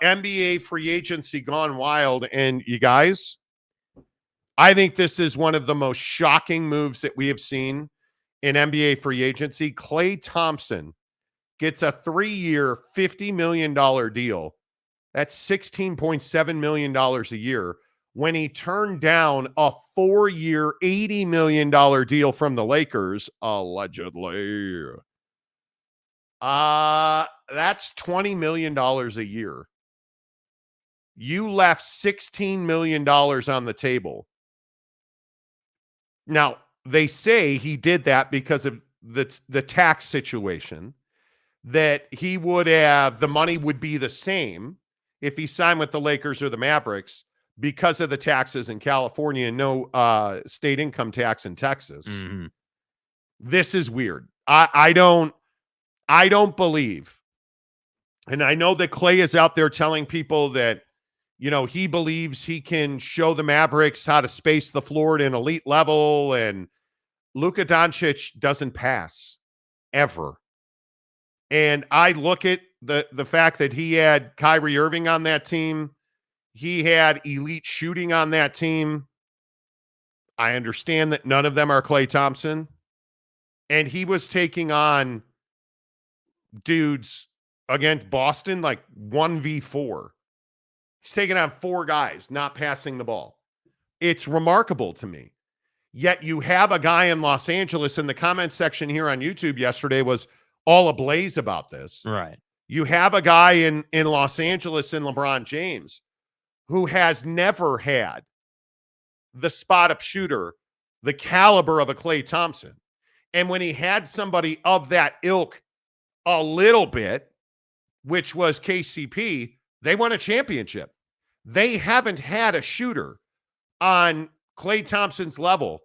NBA free agency gone wild. And you guys, I think this is one of the most shocking moves that we have seen in NBA free agency. Klay Thompson gets a 3-year, $50 million deal. That's $16.7 million a year when he turned down a 4-year, $80 million deal from the Lakers, allegedly. That's $20 million a year. You left $16 million on the table. Now, they say he did that because of the tax situation, that he would have, the money would be the same if he signed with the Lakers or the Mavericks because of the taxes in California and no state income tax in Texas. Mm-hmm. This is weird. I don't believe. And I know that Klay is out there telling people that, you know, he believes he can show the Mavericks how to space the floor at an elite level, and Luka Doncic doesn't pass ever. And I look at the fact that he had Kyrie Irving on that team. He had elite shooting on that team. I understand that none of them are Klay Thompson. And he was taking on dudes against Boston like 1v4. He's taking on 4 guys not passing the ball. It's remarkable to me. Yet you have a guy in Los Angeles, and the comment section here on YouTube yesterday was all ablaze about this. Right. You have a guy in Los Angeles in LeBron James who has never had the spot-up shooter, the caliber of a Klay Thompson. And when he had somebody of that ilk a little bit, which was KCP, they won a championship. They haven't had a shooter on Klay Thompson's level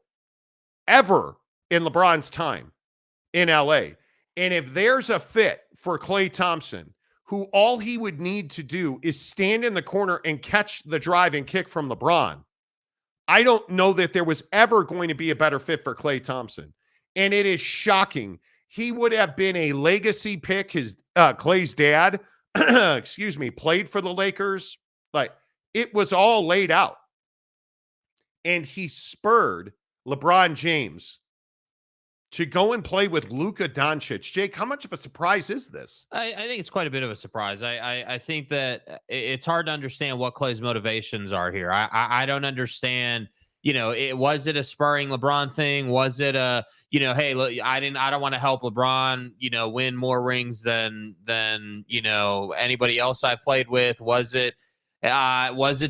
ever in LeBron's time in LA. And if there's a fit for Klay Thompson, who all he would need to do is stand in the corner and catch the drive and kick from LeBron, I don't know that there was ever going to be a better fit for Klay Thompson. And it is shocking. He would have been a legacy pick. His Klay's dad, excuse me, played for the Lakers. Like, it was all laid out. And he spurred LeBron James to go and play with Luka Doncic. Jake, how much of a surprise is this? I think it's quite a bit of a surprise. I think that it's hard to understand what Klay's motivations are here. I don't understand. You know, was it a spurring LeBron thing? Was it a, you know, hey, look, I don't want to help LeBron, you know, win more rings than you know, anybody else I've played with? Was it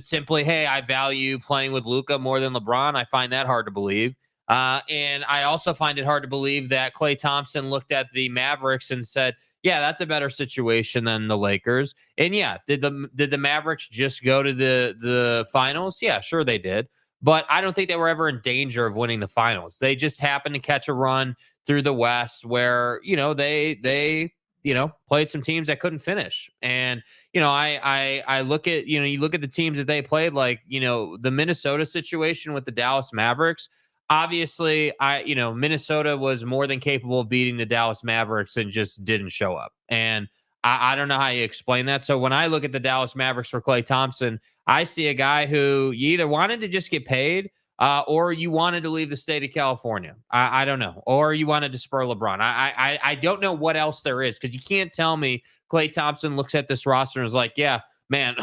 simply, hey, I value playing with Luka more than LeBron? I find that hard to believe. And I also find it hard to believe that Klay Thompson looked at the Mavericks and said, yeah, that's a better situation than the Lakers. And yeah, did the Mavericks just go to the finals? Yeah, sure they did. But I don't think they were ever in danger of winning the finals. They just happened to catch a run through the West where, you know, they you know, played some teams that couldn't finish. And, you know, I look at, you know, you look at the teams that they played, like, you know, the Minnesota situation with the Dallas Mavericks. Obviously, you know, Minnesota was more than capable of beating the Dallas Mavericks and just didn't show up. And I don't know how you explain that. So when I look at the Dallas Mavericks for Klay Thompson, I see a guy who you either wanted to just get paid or you wanted to leave the state of California. I don't know. Or you wanted to spur LeBron. I don't know what else there is, because you can't tell me Klay Thompson looks at this roster and is like, yeah, man,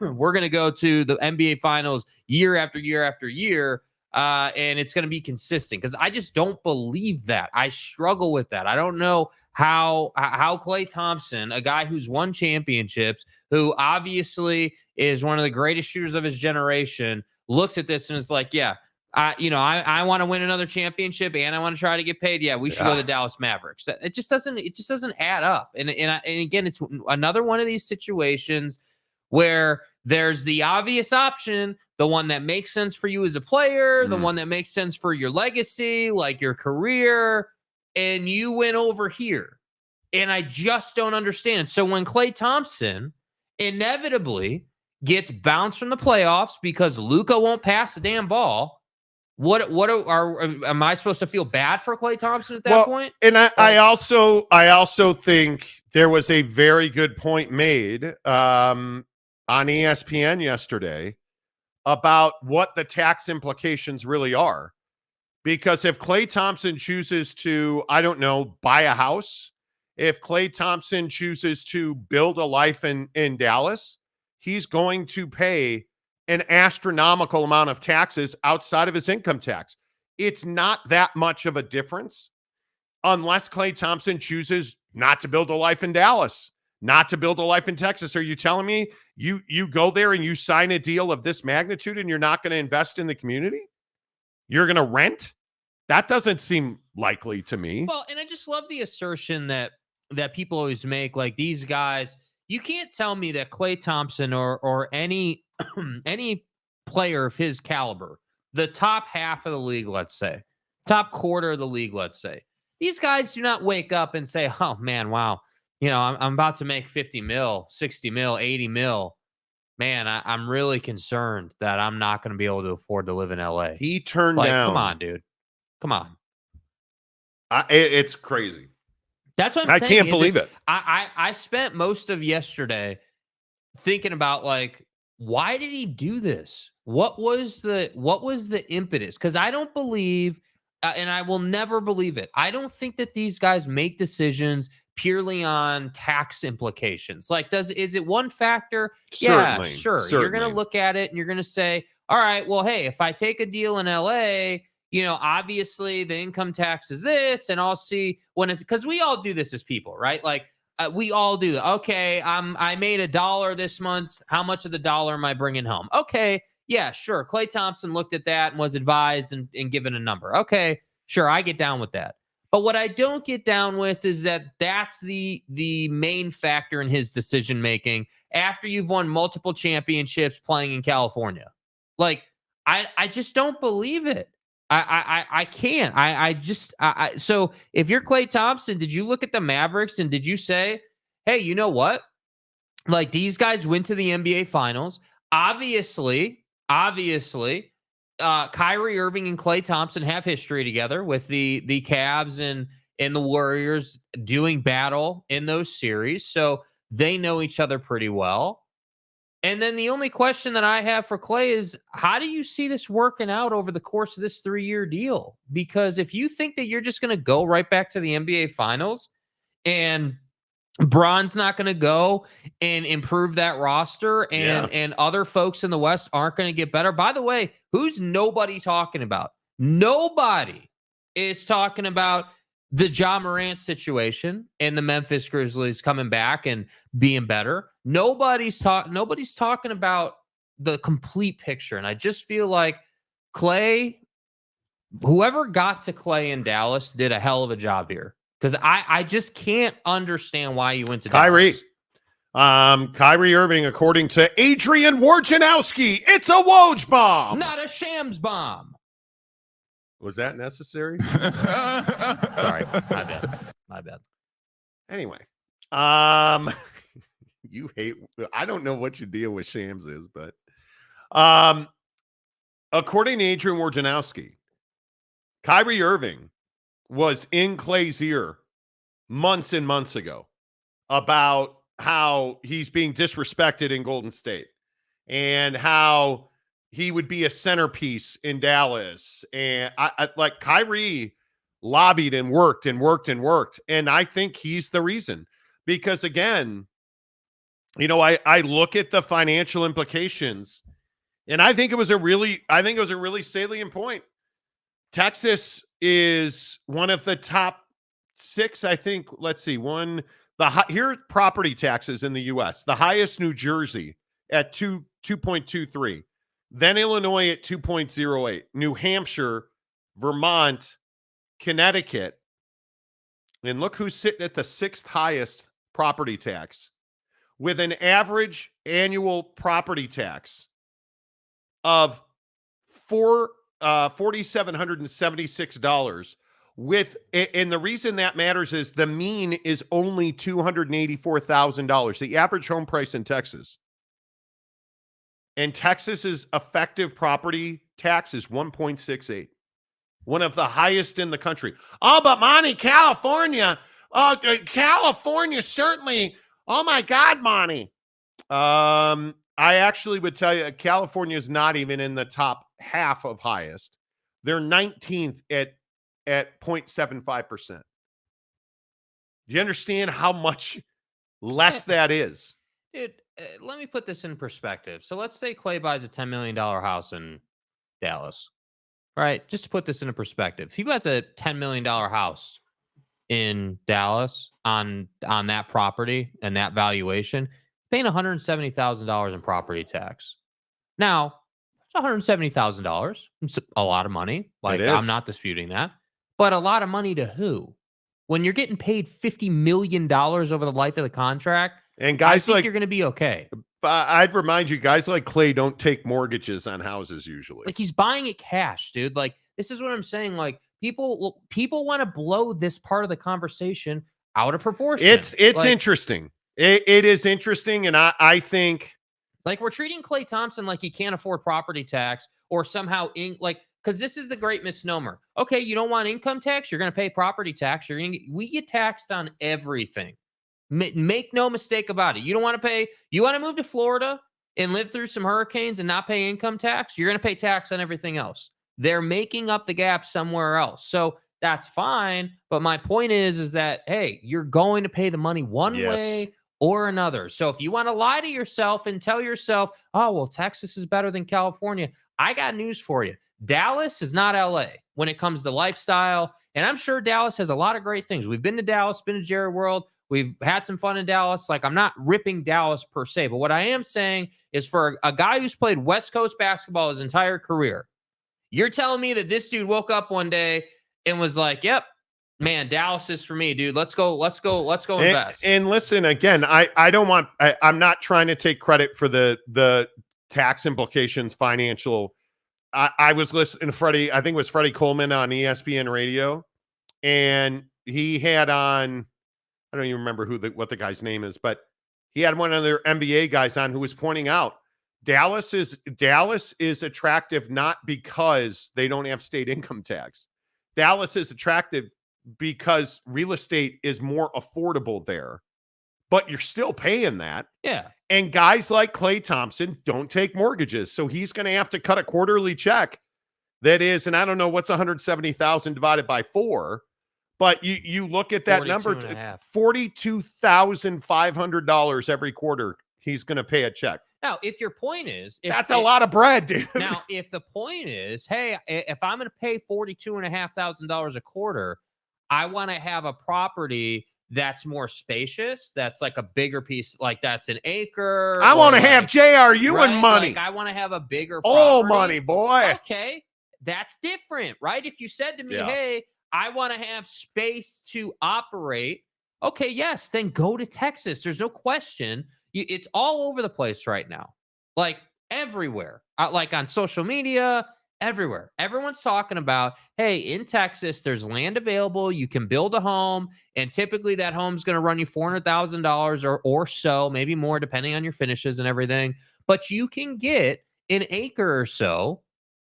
we're going to go to the NBA Finals year after year after year. And it's going to be consistent, because I just don't believe that. I struggle with that. I don't know how Klay Thompson, a guy who's won championships, who obviously is one of the greatest shooters of his generation, looks at this and is like, yeah, I want to win another championship and I want to try to get paid. Yeah, we should go to the Dallas Mavericks. It just doesn't add up. And again, it's another one of these situations where there's the obvious option, the one that makes sense for you as a player, the one that makes sense for your legacy, like your career, and you went over here. And I just don't understand. So when Klay Thompson inevitably gets bounced from the playoffs because Luka won't pass the damn ball, am I supposed to feel bad for Klay Thompson at that point? And I also think there was a very good point made on ESPN yesterday about what the tax implications really are. Because if Klay Thompson chooses to, I don't know, buy a house, if Klay Thompson chooses to build a life in Dallas, he's going to pay an astronomical amount of taxes outside of his income tax. It's not that much of a difference unless Klay Thompson chooses not to build a life in Dallas, not to build a life in Texas. Are you telling me you go there and you sign a deal of this magnitude and you're not going to invest in the community? You're going to rent? That doesn't seem likely to me. Well, and I just love the assertion that people always make, like these guys, you can't tell me that Klay Thompson or any any player of his caliber, the top half of the league, let's say, top quarter of the league, let's say, these guys do not wake up and say, oh man, wow, I'm about to make 50 mil, 60 mil, 80 mil. Man, I'm really concerned that I'm not going to be able to afford to live in LA. He turned down. Come on, dude. Come on. It's crazy. That's what I'm saying. I can't believe it. I spent most of yesterday thinking about, like, why did he do this? What was the impetus? Because I don't believe, and I will never believe it, I don't think that these guys make decisions purely on tax implications. Like, is it one factor? Certainly, yeah, sure. Certainly. You're going to look at it and you're going to say, all right, well, hey, if I take a deal in LA, obviously the income tax is this, and I'll see because we all do this as people, right? Like we all do. Okay, I made $1 this month. How much of the dollar am I bringing home? Okay, yeah, sure. Klay Thompson looked at that and was advised and given a number. Okay, sure, I get down with that. But what I don't get down with is that that's the main factor in his decision making after you've won multiple championships playing in California. Like, I just don't believe it. I can't. So if you're Klay Thompson, did you look at the Mavericks and did you say, hey, you know what? Like, these guys went to the NBA Finals. Obviously, Kyrie Irving and Klay Thompson have history together with the Cavs and the Warriors doing battle in those series. So they know each other pretty well. And then the only question that I have for Klay is, how do you see this working out over the course of this 3-year deal? Because if you think that you're just going to go right back to the NBA Finals and Bron's not going to go and improve that roster and other folks in the West aren't going to get better. By the way, who's nobody talking about? Nobody is talking about the Ja Morant situation and the Memphis Grizzlies coming back and being better. Nobody's talking about the complete picture. And I just feel like Klay, whoever got to Klay in Dallas, did a hell of a job here. Because I just can't understand why you went to Kyrie. Dallas. Kyrie Irving, according to Adrian Wojnarowski, it's a Woj bomb. Not a Shams bomb. Was that necessary? Sorry, my bad. Anyway, you hate. I don't know what your deal with Shams is, but according to Adrian Wojnarowski, Kyrie Irving was in Klay's ear months and months ago about how he's being disrespected in Golden State and how he would be a centerpiece in Dallas. And I like Kyrie lobbied and worked and worked and worked. And I think he's the reason, because again, I look at the financial implications and I think it was a really salient point. Texas is one of the top 6, I think. Let's see. Here property taxes in the U.S. The highest, New Jersey at 2.23. Then Illinois at 2.08. New Hampshire, Vermont, Connecticut. And look who's sitting at the 6th highest property tax with an average annual property tax of $4,776 and the reason that matters is the mean is only $284,000, the average home price in Texas. And Texas's effective property tax is 1.68, one of the highest in the country. Oh, but Monty, California certainly. Oh my God, Monty. I I actually would tell you California is not even in the top half of highest. They're 19th at 0.75%. Do you understand how much less that is? Dude, let me put this in perspective. So let's say Klay buys a $10 million house in Dallas, right? Just to put this into perspective. If he buys a $10 million house in Dallas on that property and that valuation, paying $170,000 in property tax. Now, it's $170,000. It's a lot of money. Like, I'm not disputing that. But a lot of money to who? When you're getting paid $50 million over the life of the contract, and guys I think you're going to be okay. I'd remind you, guys like Klay don't take mortgages on houses usually. Like, he's buying it cash, dude. Like, this is what I'm saying. Like, people want to blow this part of the conversation out of proportion. It's like, interesting. It is interesting, and I think like we're treating Klay Thompson like he can't afford property tax or somehow because this is the great misnomer. Okay, you don't want income tax, you're going to pay property tax. We get taxed on everything. Make no mistake about it. You don't want to pay. You want to move to Florida and live through some hurricanes and not pay income tax. You're going to pay tax on everything else. They're making up the gap somewhere else. So that's fine. But my point is that, hey, you're going to pay the money one way or another. So if you want to lie to yourself and tell yourself, oh, well, Texas is better than California, I got news for you. Dallas is not LA when it comes to lifestyle. And I'm sure Dallas has a lot of great things. We've been to Dallas, been to Jerry World. We've had some fun in Dallas. Like, I'm not ripping Dallas per se, but what I am saying is for a guy who's played West Coast basketball his entire career, you're telling me that this dude woke up one day and was like, yep, man, Dallas is for me, dude. Let's go invest. And listen, again, I'm not trying to take credit for the tax implications, financial. I was listening to Freddie, I think it was Freddie Coleman on ESPN radio, and he had on, I don't even remember what the guy's name is, but he had one of their NBA guys on who was pointing out Dallas is attractive not because they don't have state income tax. Dallas is attractive because real estate is more affordable there, but you're still paying that. Yeah. And guys like Klay Thompson don't take mortgages. So he's going to have to cut a quarterly check that is, and I don't know what's 170,000 divided by 4. But you look at that number, $42,500 every quarter he's going to pay a check. Now, if your point is... That's a lot of bread, dude. Now, if the point is, hey, if I'm going to pay $42,500 a quarter, I want to have a property that's more spacious, that's like a bigger piece, like that's an acre. I want to have J.R. Ewing money. Like, I want to have a bigger property. Oh, money, boy. Okay, that's different, right? If you said to me, hey, I want to have space to operate. Okay, yes, then go to Texas. There's no question. It's all over the place right now. Like everywhere. Like on social media, everywhere. Everyone's talking about, hey, in Texas, there's land available. You can build a home. And typically that home's going to run you $400,000 or so, maybe more, depending on your finishes and everything. But you can get an acre or so,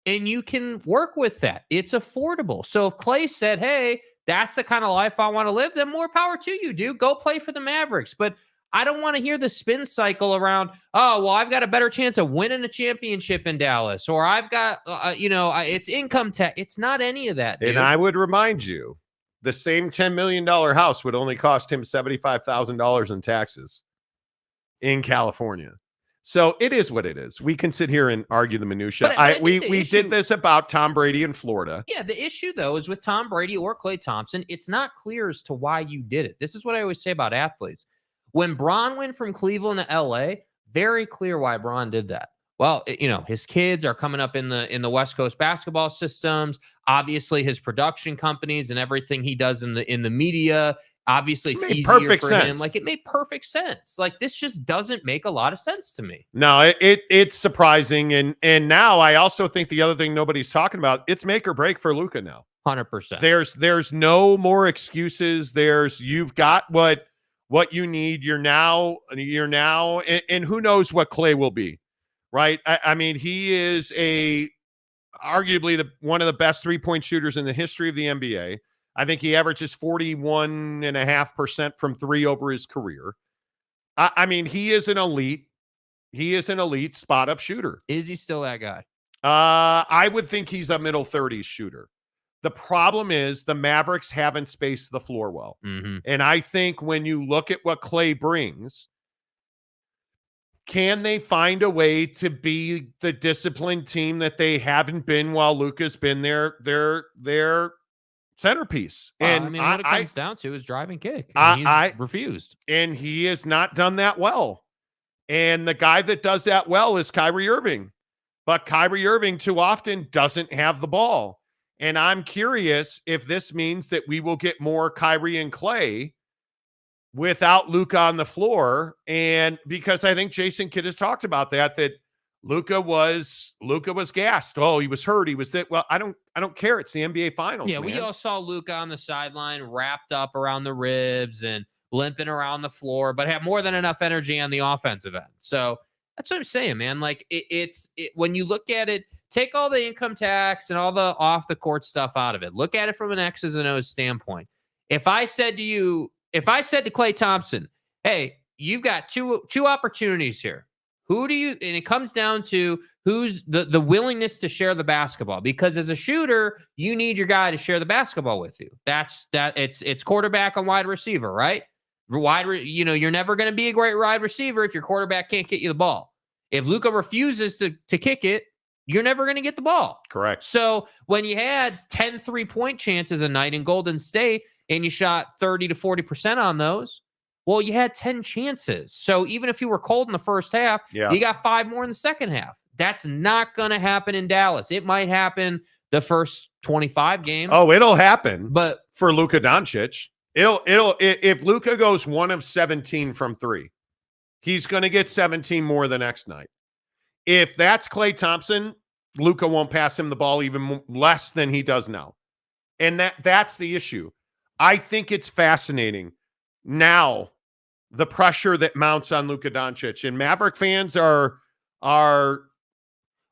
and you can work with that. It's affordable. So if Klay said, hey, that's the kind of life I want to live, then more power to you, dude. Go play for the Mavericks. But I don't want to hear the spin cycle around, oh, well, I've got a better chance of winning a championship in Dallas, or I've got, it's income tax. It's not any of that, dude. And I would remind you, the same $10 million house would only cost him $75,000 in taxes in California. So it is what it is. We can sit here and argue the minutia. We did this about Tom Brady in Florida. Yeah, the issue, though, is with Tom Brady or Klay Thompson, it's not clear as to why you did it. This is what I always say about athletes. When Bron went from Cleveland to LA, very clear why Bron did that. Well, his kids are coming up in the West Coast basketball systems. Obviously, his production companies and everything he does in the media. Obviously, it's easier for him. Like, it made perfect sense. Like, this just doesn't make a lot of sense to me. No, it's surprising. And now I also think the other thing nobody's talking about, it's make or break for Luka now. 100%. There's no more excuses. You've got what you need. You're now, and who knows what Klay will be, right? I mean, he is arguably one of the best 3-point shooters in the history of the NBA. I think he averages 41.5% from 3 over his career. I mean, he is an elite. He is an elite spot-up shooter. Is he still that guy? I would think he's a middle 30s shooter. The problem is the Mavericks haven't spaced the floor well. Mm-hmm. And I think when you look at what Klay brings, can they find a way to be the disciplined team that they haven't been while Luka's been their centerpiece? And I mean, what it comes down to is drive and kick. And he's refused. And he has not done that well. And the guy that does that well is Kyrie Irving. But Kyrie Irving too often doesn't have the ball. And I'm curious if this means that we will get more Kyrie and Klay without Luka on the floor. And because I think Jason Kidd has talked about that Luka was gassed. Oh, he was hurt. He was that. Well, I don't care. It's the NBA Finals. Yeah, man. we all saw Luka on the sideline, wrapped up around the ribs and limping around the floor, but have more than enough energy on the offensive end. So that's what I'm saying, man. Like it's when you look at it, take all the income tax and all the off the court stuff out of it. Look at it from an X's and O's standpoint. If I said to Klay Thompson, hey, you've got two opportunities here. Who do you, and it comes down to who's the willingness to share the basketball, because as a shooter, you need your guy to share the basketball with you. It's quarterback and wide receiver, right? You're never going to be a great wide receiver if your quarterback can't get you the ball. If Luka refuses to kick it, you're never going to get the ball. Correct. So when you had 10 3-point chances a night in Golden State and you shot 30 to 40% on those, well, you had 10 chances. So even if you were cold in the first half, you got 5 more in the second half. That's not going to happen in Dallas. It might happen the first 25 games. Oh, it'll happen. But for Luka Doncic, if Luka goes 1 of 17 from 3, he's going to get 17 more the next night. If that's Klay Thompson, Luka won't pass him the ball even less than he does now. And that's the issue. I think it's fascinating now, the pressure that mounts on Luka Doncic, and Maverick fans are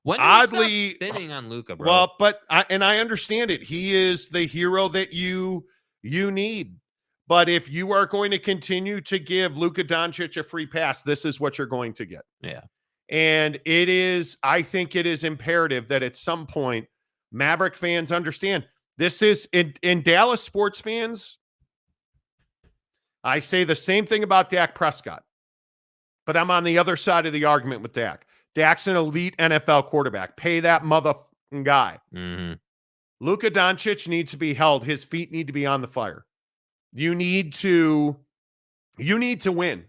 when oddly spinning on Luka, bro. Well, but I understand it. He is the hero that you need. But if you are going to continue to give Luka Doncic a free pass, this is what you're going to get. Yeah. And I think it is imperative that at some point Maverick fans understand this is in Dallas sports fans. I say the same thing about Dak Prescott, but I'm on the other side of the argument with Dak. Dak's an elite NFL quarterback. Pay that motherfucking guy. Mm-hmm. Luka Doncic needs to be held. His feet need to be on the fire. You need to win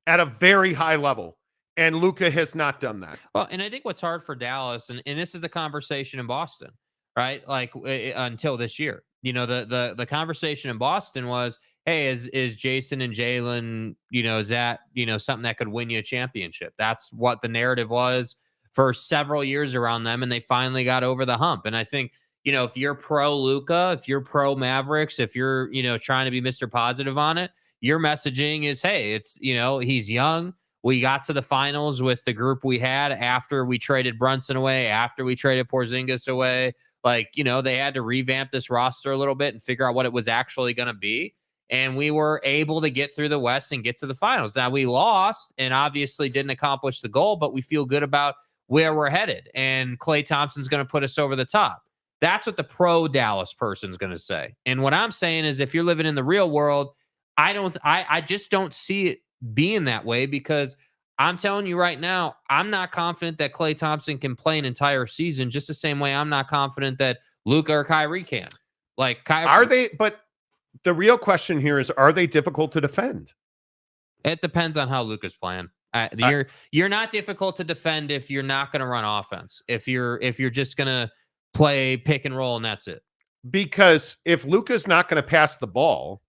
at a very high level. And Luka has not done that. Well, and I think what's hard for Dallas, and this is the conversation in Boston, right? Like until this year, the conversation in Boston was, hey, is Jason and Jalen, is that, something that could win you a championship? That's what the narrative was for several years around them. And they finally got over the hump. And I think, if you're pro Luka, if you're pro Mavericks, if you're, trying to be Mr. Positive on it, your messaging is, hey, it's, he's young. We got to the finals with the group we had after we traded Brunson away, after we traded Porzingis away. Like, they had to revamp this roster a little bit and figure out what it was actually going to be. And we were able to get through the West and get to the finals. Now, we lost and obviously didn't accomplish the goal, but we feel good about where we're headed. And Klay Thompson's going to put us over the top. That's what the pro Dallas person's going to say. And what I'm saying is, if you're living in the real world, I just don't see it being that way, because I'm telling you right now, I'm not confident that Klay Thompson can play an entire season, just the same way I'm not confident that Luka or Kyrie can. Like, are they? But the real question here is, are they difficult to defend? It depends on how Luka's playing. You're not difficult to defend if you're not going to run offense. If you're just going to play pick and roll and that's it. Because if Luka's not going to pass the ball,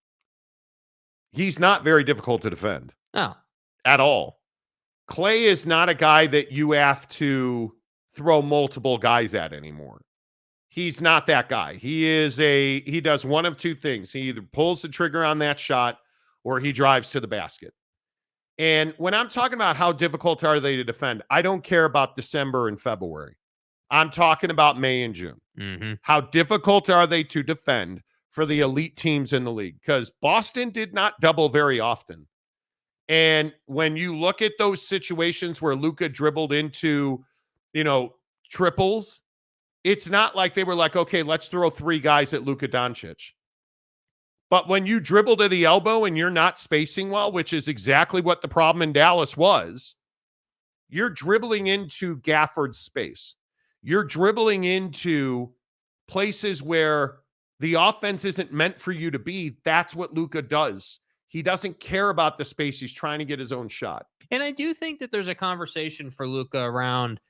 he's not very difficult to defend. No. At all. Klay is not a guy that you have to throw multiple guys at anymore. He's not that guy. He does one of two things. He either pulls the trigger on that shot or he drives to the basket. And when I'm talking about how difficult are they to defend, I don't care about December and February. I'm talking about May and June. Mm-hmm. How difficult are they to defend for the elite teams in the league? Because Boston did not double very often. And when you look at those situations where Luka dribbled into, triples, it's not like they were like, okay, let's throw 3 guys at Luka Doncic. But when you dribble to the elbow and you're not spacing well, which is exactly what the problem in Dallas was, you're dribbling into Gafford's space. You're dribbling into places where the offense isn't meant for you to be. That's what Luka does. He doesn't care about the space. He's trying to get his own shot. And I do think that there's a conversation for Luka around,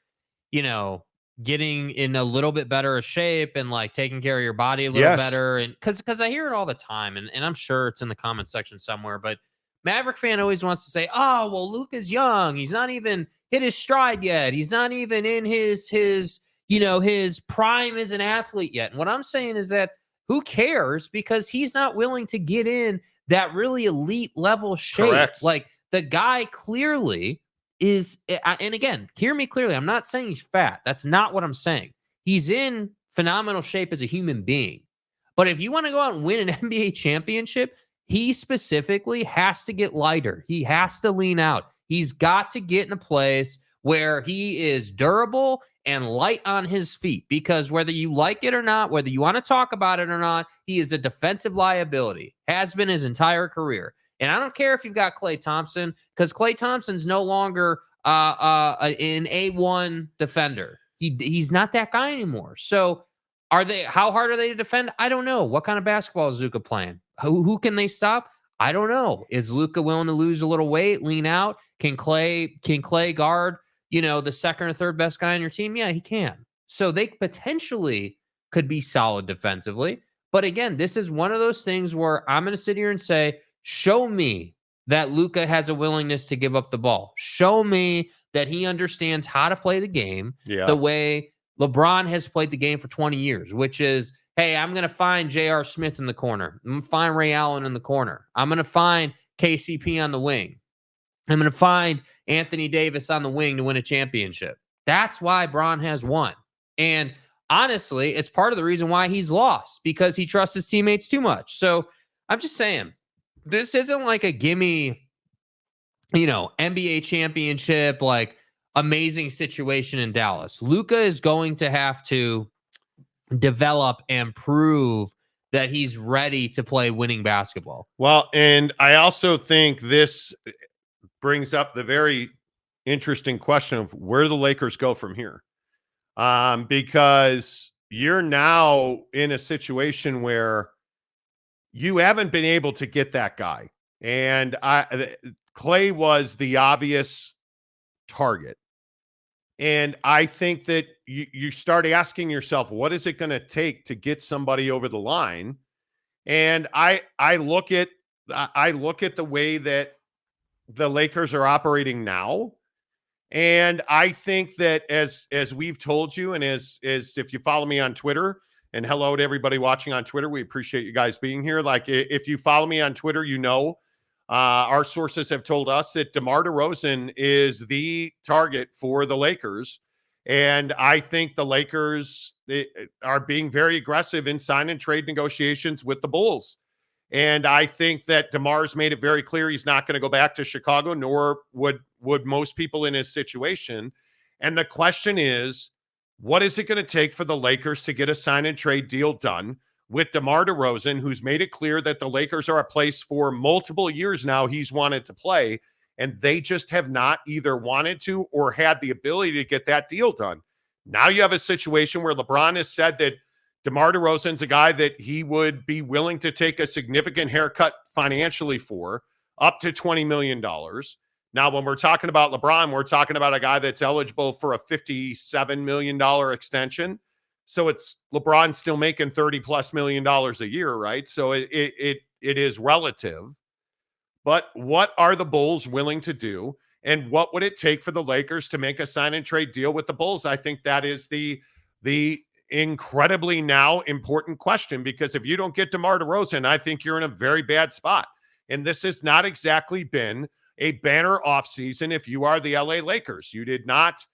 getting in a little bit better of shape and like taking care of your body a little better. And because I hear it all the time, and I'm sure it's in the comment section somewhere, but Maverick fan always wants to say, oh, well, Luka's young. He's not even hit his stride yet. He's not even in his prime as an athlete yet. And what I'm saying is that who cares? Because he's not willing to get in that really elite level shape. Correct. Like the guy clearly is, and again, hear me clearly. I'm not saying he's fat. That's not what I'm saying. He's in phenomenal shape as a human being. But if you want to go out and win an NBA championship, he specifically has to get lighter. He has to lean out. He's got to get in a place where he is durable and light on his feet, because whether you like it or not, whether you want to talk about it or not, he is a defensive liability, has been his entire career. And I don't care if you've got Klay Thompson, because Klay Thompson's no longer an A1 defender. He's not that guy anymore. So how hard are they to defend? I don't know. What kind of basketball is Luka playing? Who can they stop? I don't know. Is Luka willing to lose a little weight, lean out? Can Klay guard, the second or third best guy on your team? Yeah, he can. So they potentially could be solid defensively. But again, this is one of those things where I'm going to sit here and say, show me that Luka has a willingness to give up the ball. Show me that he understands how to play the game the way LeBron has played the game for 20 years, which is, hey, I'm going to find J.R. Smith in the corner. I'm going to find Ray Allen in the corner. I'm going to find KCP on the wing. I'm going to find Anthony Davis on the wing to win a championship. That's why Bron has won. And honestly, it's part of the reason why he's lost, because he trusts his teammates too much. So I'm just saying, this isn't like a gimme, NBA championship, like amazing situation in Dallas. Luka is going to have to develop and prove that he's ready to play winning basketball. Well, and I also think this brings up the very interesting question of where do the Lakers go from here? Because you're now in a situation where you haven't been able to get that guy. And Klay was the obvious target. And I think that you start asking yourself, what is it going to take to get somebody over the line? And I look at the way that the Lakers are operating now. And I think that as we've told you, and as if you follow me on Twitter, and hello to everybody watching on Twitter, we appreciate you guys being here. Like, if you follow me on Twitter, our sources have told us that DeMar DeRozan is the target for the Lakers. And I think the Lakers are being very aggressive in sign and trade negotiations with the Bulls. And I think that DeMar's made it very clear he's not going to go back to Chicago, nor would most people in his situation. And the question is, what is it going to take for the Lakers to get a sign and trade deal done with DeMar DeRozan, who's made it clear that the Lakers are a place for multiple years now he's wanted to play, and they just have not either wanted to or had the ability to get that deal done. Now you have a situation where LeBron has said that DeMar DeRozan's a guy that he would be willing to take a significant haircut financially for, up to $20 million. Now, when we're talking about LeBron, we're talking about a guy that's eligible for a $57 million extension. So it's LeBron still making $30+ million a year, right? So it is relative. But what are the Bulls willing to do? And what would it take for the Lakers to make a sign and trade deal with the Bulls? I think that is the incredibly now important question, because if you don't get DeMar DeRozan, I think you're in a very bad spot. And this has not exactly been a banner offseason if you are the LA Lakers. You did not,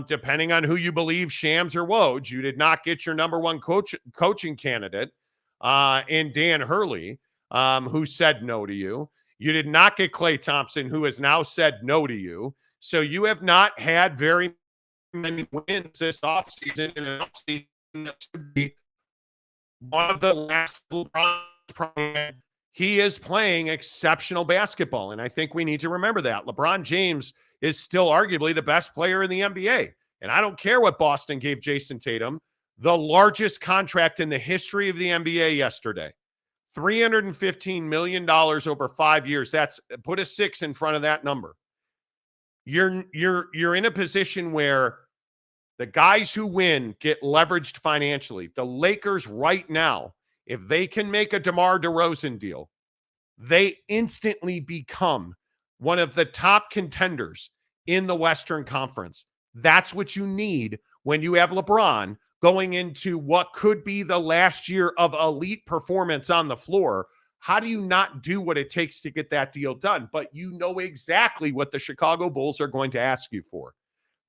depending on who you believe, Shams or Woj, you did not get your number one coaching candidate in Dan Hurley, who said no to you. You did not get Klay Thompson, who has now said no to you. So you have not had very many wins this offseason in an offseason that should be one of the last LeBron. He is playing exceptional basketball, and I think we need to remember that. LeBron James is still arguably the best player in the NBA, and I don't care what Boston gave Jason Tatum, the largest contract in the history of the NBA yesterday. $315 million over 5 years. That's, put a 6 in front of that number. You're in a position where the guys who win get leveraged financially. The Lakers right now, if they can make a DeMar DeRozan deal, they instantly become one of the top contenders in the Western Conference. That's what you need when you have LeBron going into what could be the last year of elite performance on the floor. How do you not do what it takes to get that deal done? But you know exactly what the Chicago Bulls are going to ask you for.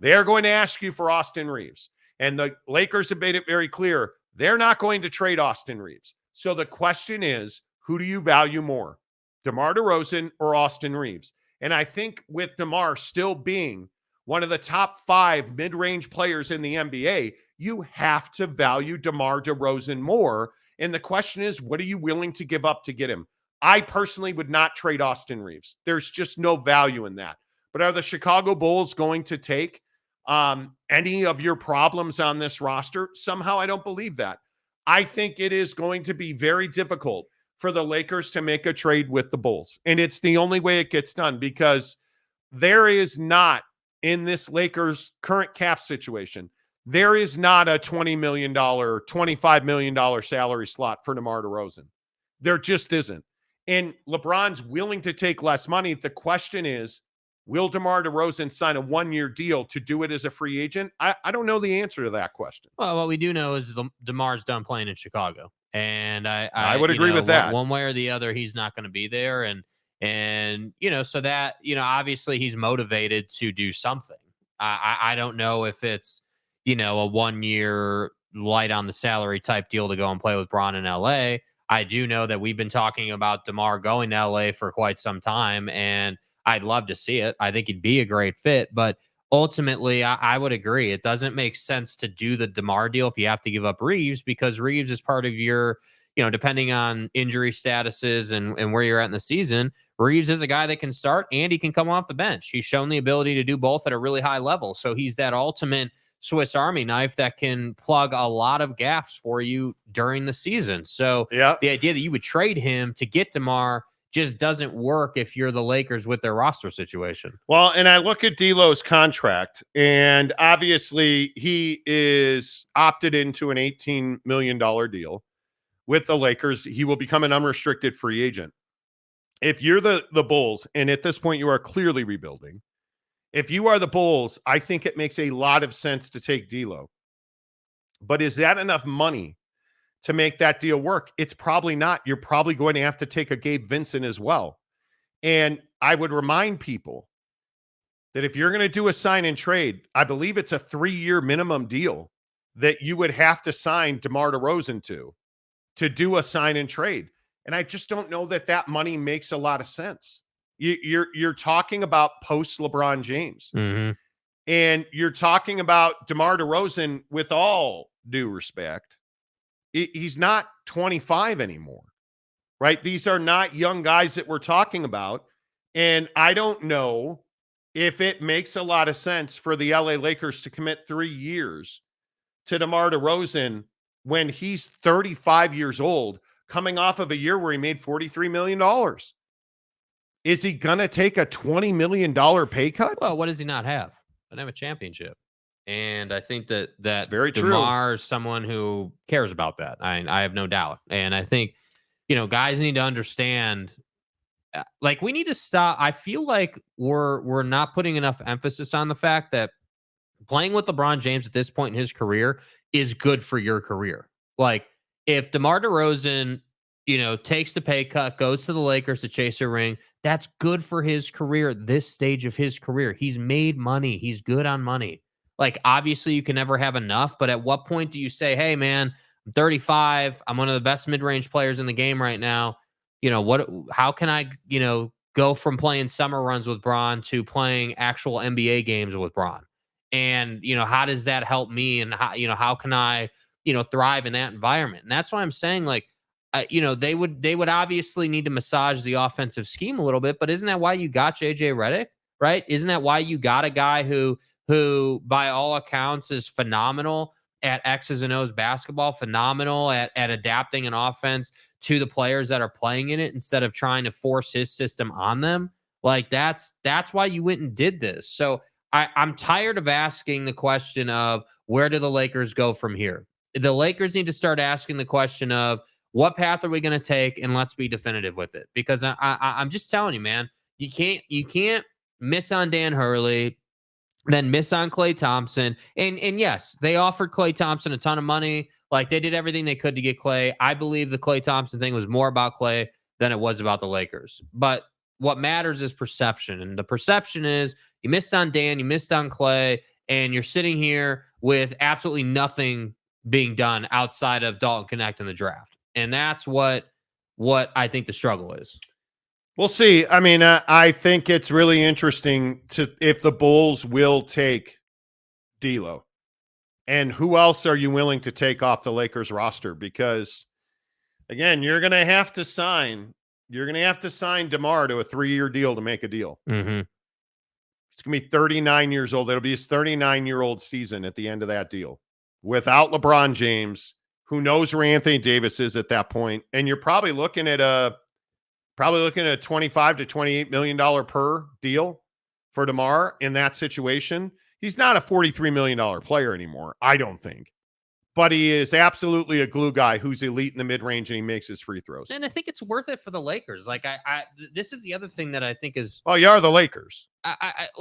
They're going to ask you for Austin Reeves. And the Lakers have made it very clear they're not going to trade Austin Reeves. So the question is, who do you value more, DeMar DeRozan or Austin Reeves? And I think with DeMar still being one of the top 5 mid-range players in the NBA, you have to value DeMar DeRozan more. And the question is, what are you willing to give up to get him? I personally would not trade Austin Reeves. There's just no value in that. But are the Chicago Bulls going to take any of your problems on this roster? Somehow I don't believe that. I think it is going to be very difficult for the Lakers to make a trade with the Bulls. And it's the only way it gets done, because there is not, in this Lakers current cap situation, there is not a $20 million, $25 million salary slot for DeMar DeRozan. There just isn't. And LeBron's willing to take less money. The question is, will DeMar DeRozan sign a 1-year deal to do it as a free agent? I don't know the answer to that question. Well, what we do know is DeMar's done playing in Chicago. And I would agree with that. One way or the other, he's not going to be there. And so that, obviously he's motivated to do something. I don't know if it's, a 1-year light on the salary type deal to go and play with Bron in LA. I do know that we've been talking about DeMar going to LA for quite some time, and I'd love to see it. I think he'd be a great fit, but ultimately I would agree. It doesn't make sense to do the DeMar deal if you have to give up Reeves, because Reeves is part of your, depending on injury statuses and where you're at in the season, Reeves is a guy that can start and he can come off the bench. He's shown the ability to do both at a really high level. So he's that ultimate Swiss Army knife that can plug a lot of gaps for you during the season. So the idea that you would trade him to get DeMar just doesn't work if you're the Lakers with their roster situation. Well, and I look at D'Lo's contract, and obviously he is opted into an $18 million deal with the Lakers. He will become an unrestricted free agent. If you're the Bulls, and at this point you are clearly rebuilding, if you are the Bulls, I think it makes a lot of sense to take D'Lo. But is that enough money to make that deal work? It's probably not. You're probably going to have to take a Gabe Vincent as well. And I would remind people that if you're going to do a sign and trade, I believe it's a 3-year minimum deal that you would have to sign DeMar DeRozan to do a sign and trade. And I just don't know that that money makes a lot of sense. You're talking about post LeBron James. Mm-hmm. And you're talking about DeMar DeRozan, with all due respect, he's not 25 anymore, right? These are not young guys that we're talking about. And I don't know if it makes a lot of sense for the LA Lakers to commit 3 years to DeMar DeRozan when he's 35 years old, coming off of a year where he made $43 million. Is he going to take a $20 million pay cut? Well, what does he not have? Doesn't have a championship. And I think that very true. DeMar is someone who cares about that. I have no doubt. And I think, guys need to understand, like, we need to stop. I feel like we're not putting enough emphasis on the fact that playing with LeBron James at this point in his career is good for your career. Like, if DeMar DeRozan, takes the pay cut, goes to the Lakers to chase a ring, that's good for his career at this stage of his career. He's made money. He's good on money. Like, obviously you can never have enough, but at what point do you say, hey man, I'm 35. I'm one of the best mid-range players in the game right now. How can I, go from playing summer runs with Bron to playing actual NBA games with Bron? And, how does that help me? And how can I, thrive in that environment? And that's why I'm saying, like, they would obviously need to massage the offensive scheme a little bit, but isn't that why you got JJ Redick, right? Isn't that why you got a guy who by all accounts is phenomenal at X's and O's basketball, phenomenal at adapting an offense to the players that are playing in it instead of trying to force his system on them? Like, that's why you went and did this. So I'm tired of asking the question of, where do the Lakers go from here? The Lakers need to start asking the question of, what path are we going to take, and let's be definitive with it. Because I'm just telling you, man, you can't miss on Dan Hurley, then miss on Klay Thompson. And yes, they offered Klay Thompson a ton of money. Like, they did everything they could to get Klay. I believe the Klay Thompson thing was more about Klay than it was about the Lakers. But what matters is perception. And the perception is, you missed on Dan, you missed on Klay, and you're sitting here with absolutely nothing being done outside of Dalton Connect in the draft. And that's what I think the struggle is. We'll see. I mean, I think it's really interesting if the Bulls will take D'Lo, and who else are you willing to take off the Lakers roster? Because again, you're going to have to sign DeMar to a 3-year deal to make a deal. Mm-hmm. He's going to be 39 years old. It'll be his 39-year-old season at the end of that deal without LeBron James. Who knows where Anthony Davis is at that point? And you're probably looking at a $25 to $28 million per deal for DeMar in that situation. He's not a $43 million player anymore, I don't think. But he is absolutely a glue guy who's elite in the mid-range, and he makes his free throws. And I think it's worth it for the Lakers. Like, this is the other thing that I think is... Oh, you are the Lakers. But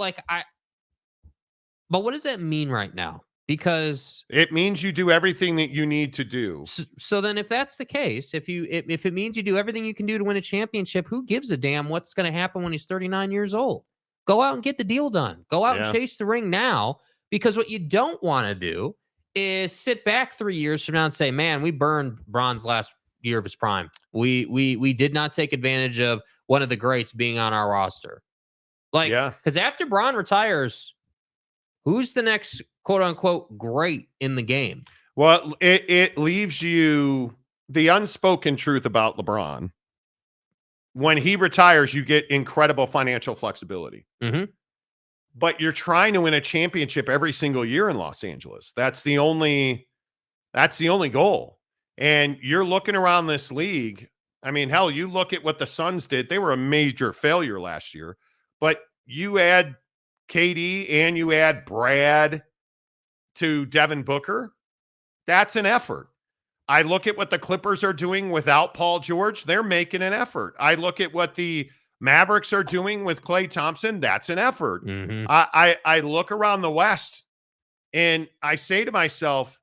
what does that mean right now? Because it means you do everything that you need to do. So then if that's the case, if it means you do everything you can do to win a championship, who gives a damn what's going to happen when he's 39 years old? Go out and get the deal done. Go out and chase the ring now, because what you don't want to do is sit back 3 years from now and say, man, we burned Bron's last year of his prime. We did not take advantage of one of the greats being on our roster. Like, because after Bron retires, who's the next quote unquote great in the game? Well, it leaves you the unspoken truth about LeBron. When he retires, you get incredible financial flexibility. Mm-hmm. But you're trying to win a championship every single year in Los Angeles. That's the only goal. And you're looking around this league. I mean, hell, you look at what the Suns did. They were a major failure last year. But you add KD and you add Brad to Devin Booker, that's an effort. I look at what the Clippers are doing without Paul George. They're making an effort. I look at what the Mavericks are doing with Klay Thompson. That's an effort. Mm-hmm. I look around the West and I say to myself,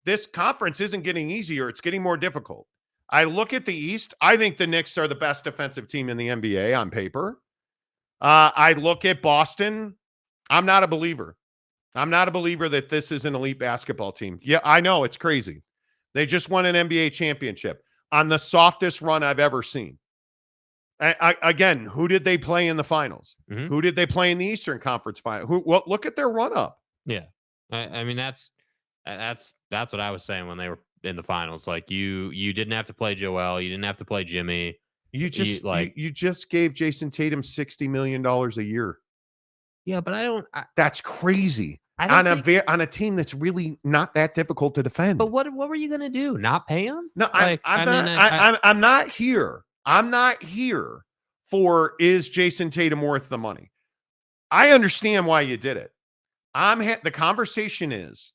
this conference isn't getting easier. It's getting more difficult. I look at the East. I think the Knicks are the best defensive team in the NBA on paper. I look at Boston. I'm not a believer. I'm not a believer that this is an elite basketball team. Yeah, I know it's crazy. They just won an NBA championship on the softest run I've ever seen. Again, who did they play in the finals? Mm-hmm. Who did they play in the Eastern Conference final? Look at their run up. Yeah. I mean, that's what I was saying when they were in the finals. Like, you didn't have to play Joel. You didn't have to play Jimmy. You just gave Jason Tatum $60 million a year. Yeah, but that's crazy on a team that's really not that difficult to defend. But what were you going to do? Not pay him? No, I'm not here. I'm not here for, is Jason Tatum worth the money? I understand why you did it. The conversation is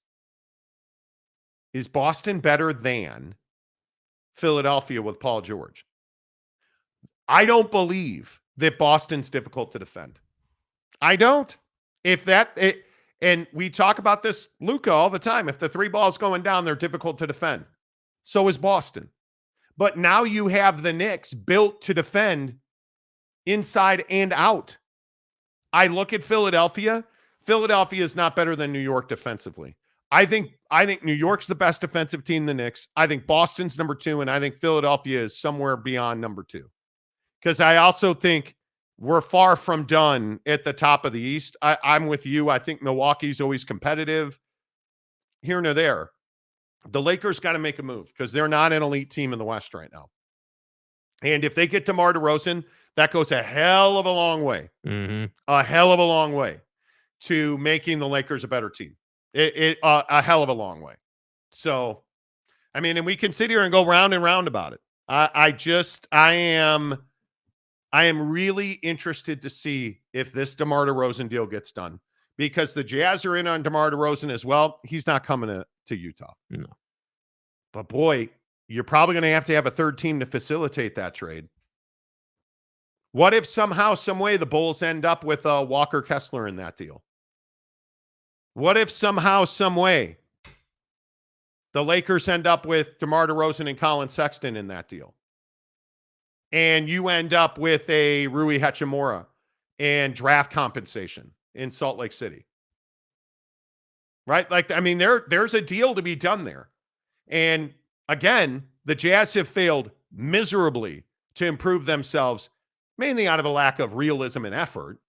Boston better than Philadelphia with Paul George? I don't believe that Boston's difficult to defend. I don't. And we talk about this, Luka, all the time. If the three ball's going down, they're difficult to defend. So is Boston. But now you have the Knicks built to defend inside and out. I look at Philadelphia. Philadelphia is not better than New York defensively. I think New York's the best defensive team, the Knicks. I think Boston's number 2, and I think Philadelphia is somewhere beyond number 2. because I also think we're far from done at the top of the East. I'm with you. I think Milwaukee's always competitive here and there. The Lakers got to make a move because they're not an elite team in the West right now. And if they get DeMar DeRozan, that goes a hell of a long way. A hell of a long way to making the Lakers a better team. A hell of a long way. So, I mean, and we can sit here and go round and round about it. I am really interested to see if this DeMar DeRozan deal gets done, because the Jazz are in on DeMar DeRozan as well. He's not coming to Utah. No. But boy, you're probably going to have a third team to facilitate that trade. What if somehow, some way, the Bulls end up with Walker Kessler in that deal? What if somehow, some way, the Lakers end up with DeMar DeRozan and Colin Sexton in that deal? And you end up with a Rui Hachimura and draft compensation in Salt Lake City. Right? Like, I mean, there's a deal to be done there. And again, the Jazz have failed miserably to improve themselves, mainly out of a lack of realism and effort.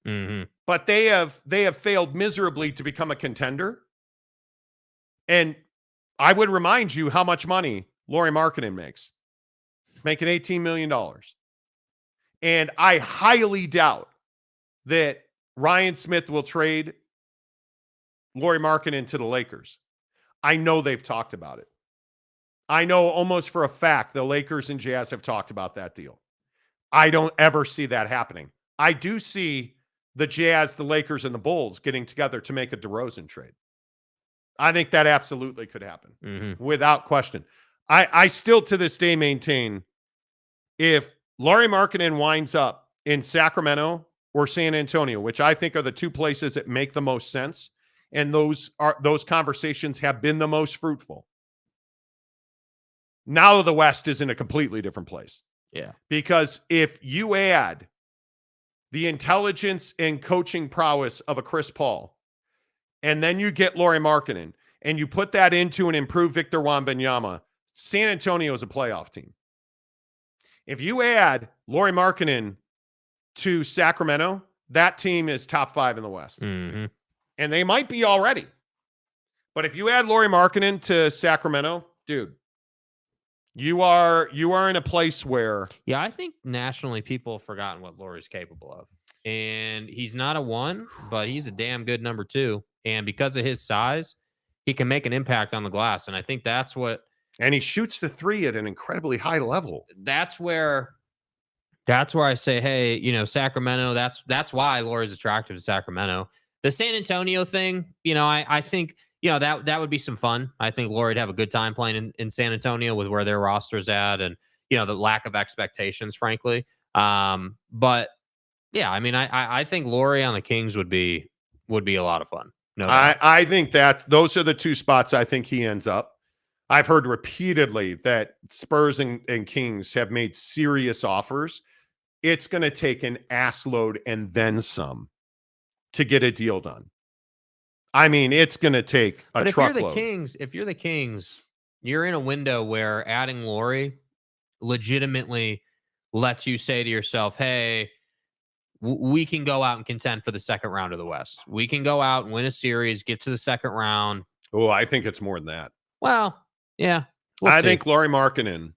But they have failed miserably to become a contender. And I would remind you how much money Lauri Markkanen makes. Making $18 million. And I highly doubt that Ryan Smith will trade Lauri Markkanen to the Lakers. I know they've talked about it. I know almost for a fact the Lakers and Jazz have talked about that deal. I don't ever see that happening. I do see the Jazz, the Lakers, and the Bulls getting together to make a DeRozan trade. I think that absolutely could happen without question. I still to this day maintain if Lauri Markkanen winds up in Sacramento or San Antonio, which I think are the two places that make the most sense, and those conversations have been the most fruitful. Now the West is in a completely different place. Yeah. Because if you add the intelligence and coaching prowess of a Chris Paul, and then you get Lauri Markkanen, and you put that into an improved Victor Wembanyama, San Antonio is a playoff team. If you add Lauri Markkanen to Sacramento, that team is top 5 in the West. And they might be already. But if you add Lauri Markkanen to Sacramento, dude, you are in a place where... Yeah, I think nationally people have forgotten what Lauri's capable of. And he's not a 1, but he's a damn good number 2. And because of his size, he can make an impact on the glass. And I think that's what... And he shoots the 3 at an incredibly high level. That's where I say, hey, you know, Sacramento, that's why Lauri's attractive to Sacramento. The San Antonio thing, you know, I think, you know, that would be some fun. I think Lauri'd have a good time playing in San Antonio with where their roster's at and, you know, the lack of expectations, frankly. But yeah, I mean, I think Lauri on the Kings would be a lot of fun. No doubt. I think that those are the two spots I think he ends up. I've heard repeatedly that Spurs and Kings have made serious offers. It's going to take an ass load and then some to get a deal done. I mean, it's going to take a truckload. If you're the Kings, you're in a window where adding Lauri legitimately lets you say to yourself, hey, we can go out and contend for the second round of the West. We can go out and win a series, get to the second round. Oh, I think it's more than that. Well, yeah. I think Lauri Markkanen,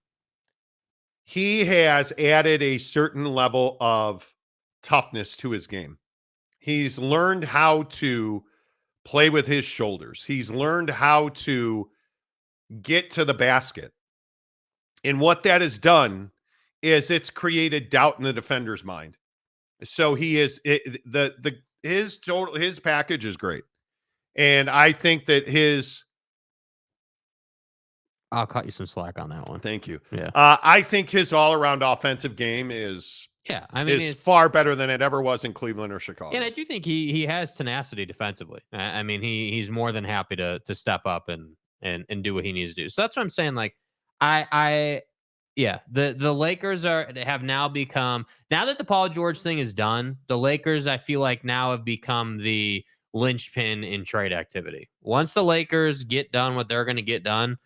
he has added a certain level of toughness to his game. He's learned how to play with his shoulders. He's learned how to get to the basket. And what that has done is it's created doubt in the defender's mind. So his package is great. And I think that I'll cut you some slack on that one. Thank you. Yeah. I think his all-around offensive game is far better than it ever was in Cleveland or Chicago. And I do think he has tenacity defensively. I mean, he's more than happy to step up and do what he needs to do. So that's what I'm saying. Like, the Lakers have now become, now that the Paul George thing is done, the Lakers, I feel like now have become the linchpin in trade activity. Once the Lakers get done what they're going to get done,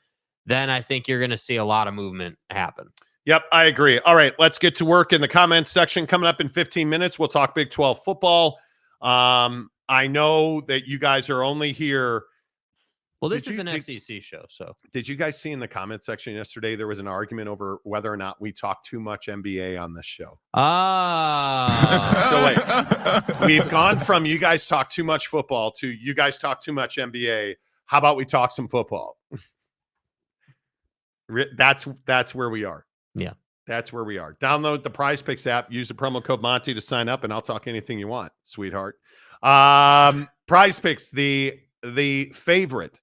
then I think you're going to see a lot of movement happen. Yep, I agree. All right, let's get to work in the comments section. Coming up in 15 minutes, we'll talk Big 12 football. I know that you guys are only here. Well, this is an SEC show, so. Did you guys see in the comment section yesterday there was an argument over whether or not we talk too much NBA on this show? So wait, we've gone from you guys talk too much football to you guys talk too much NBA. How about we talk some football? That's where we are. Yeah. That's where we are. Download the Prize Picks app. Use the promo code Monty to sign up, and I'll talk anything you want, sweetheart. Prize Picks, the favorite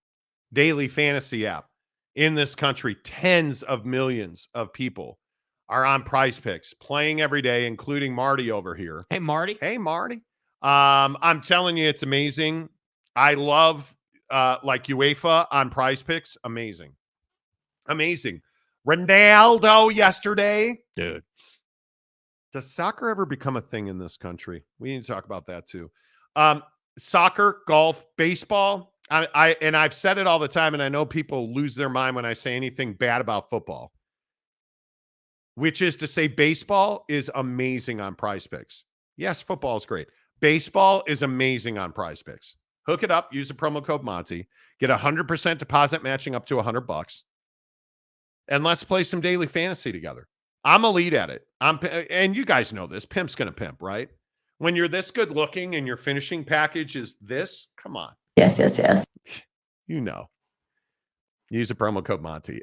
daily fantasy app in this country. Tens of millions of people are on Prize Picks, playing every day, including Marty over here. Hey, Marty. Hey, Marty. I'm telling you, it's amazing. I love like UEFA on Prize Picks. Amazing. Ronaldo yesterday. Dude. Does soccer ever become a thing in this country? We need to talk about that too. Soccer, golf, baseball. I've said it all the time, and I know people lose their mind when I say anything bad about football, which is to say baseball is amazing on Prize Picks. Yes, football is great. Baseball is amazing on Prize Picks. Hook it up. Use the promo code Monty. Get 100% deposit matching up to $100. And let's play some daily fantasy together. I'm elite at it. And you guys know this. Pimp's going to pimp, right? When you're this good looking and your finishing package is this, come on. Yes. You know. Use the promo code Monty.